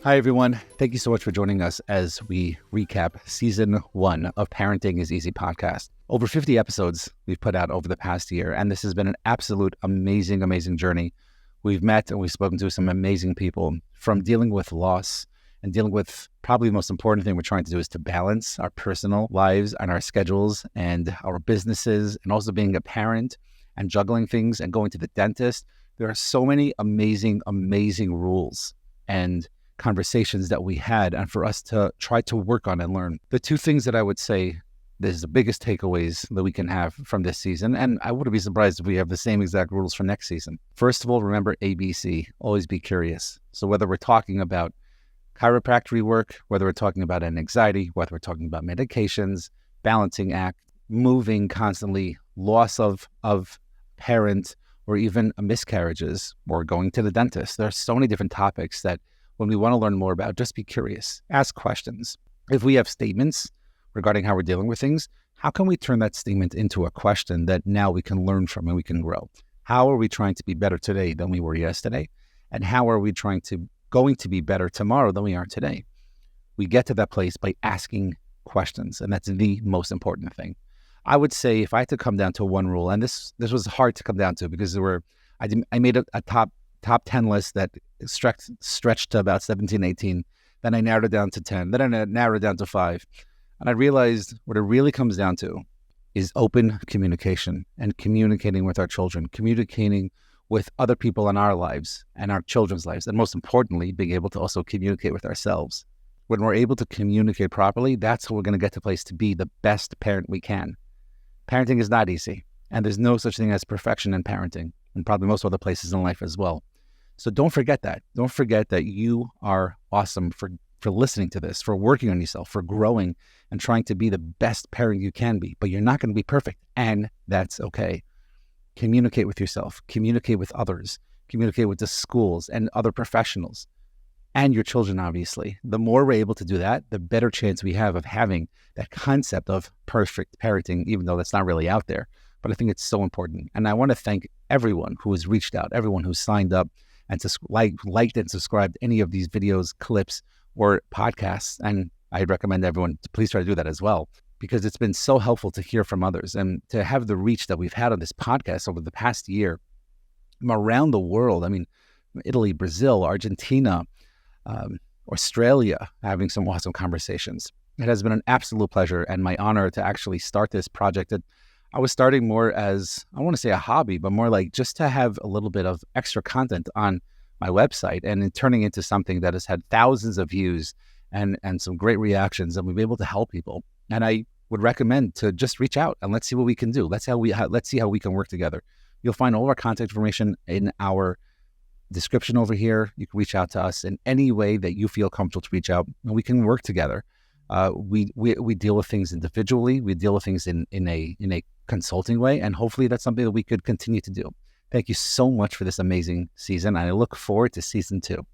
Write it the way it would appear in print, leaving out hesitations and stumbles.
Hi, everyone. Thank you so much for joining us as we recap season 1 of Parenting is Easy podcast. Over 50 episodes we've put out over the past year, and this has been an absolute amazing journey. We've met and we've spoken to some amazing people, from dealing with loss and dealing with probably the most important thing we're trying to do is to balance our personal lives and our schedules and our businesses, and also being a parent and juggling things and going to the dentist. There are so many amazing rules and conversations that we had, and for us to try to work on and learn. The two things that I would say is the biggest takeaways that we can have from this season, and I wouldn't be surprised if we have the same exact rules for next season. First of all, remember ABC, always be curious. So whether we're talking about chiropractic work, whether we're talking about anxiety, whether we're talking about medications, balancing act, moving constantly, loss of parent, or even miscarriages, or going to the dentist. There are so many different topics that when we want to learn more about, just be curious, ask questions. If we have statements regarding how we're dealing with things, how can we turn that statement into a question that now we can learn from and we can grow? How are we trying to be better today than we were yesterday? And how are we going to be better tomorrow than we are today? We get to that place by asking questions, and that's the most important thing. I would say if I had to come down to one rule, and this was hard to come down to because I made a top 10 list that stretched to about 17, 18. Then I narrowed it down to 10. Then I narrowed it down to 5. And I realized what it really comes down to is open communication and communicating with our children, communicating with other people in our lives and our children's lives. And most importantly, being able to also communicate with ourselves. When we're able to communicate properly, that's how we're going to get to a place to be the best parent we can. Parenting is not easy, and there's no such thing as perfection in parenting, and probably most other places in life as well. So don't forget that. Don't forget that you are awesome for listening to this, for working on yourself, for growing and trying to be the best parent you can be. But you're not going to be perfect, and that's okay. Communicate with yourself, communicate with others, communicate with the schools and other professionals and your children, obviously. The more we're able to do that, the better chance we have of having that concept of perfect parenting, even though that's not really out there. But I think it's so important. And I want to thank everyone who has reached out, everyone who signed up and liked and subscribed any of these videos, clips, or podcasts. And I'd recommend everyone to please try to do that as well, because it's been so helpful to hear from others and to have the reach that we've had on this podcast over the past year from around the world. I mean, Italy, Brazil, Argentina, Australia, having some awesome conversations. It has been an absolute pleasure and my honor to actually start this project that I was starting more as, I want to say a hobby, but more like just to have a little bit of extra content on my website, and in turning into something that has had thousands of views and some great reactions, and we've been able to help people. And I would recommend to just reach out and let's see what we can do. Let's see how we can work together. You'll find all of our contact information in our description over here. You can reach out to us in any way that you feel comfortable to reach out, and we can work together. We deal with things individually. We deal with things in a consulting way, and hopefully that's something that we could continue to do. Thank you so much for this amazing season. I look forward to season 2.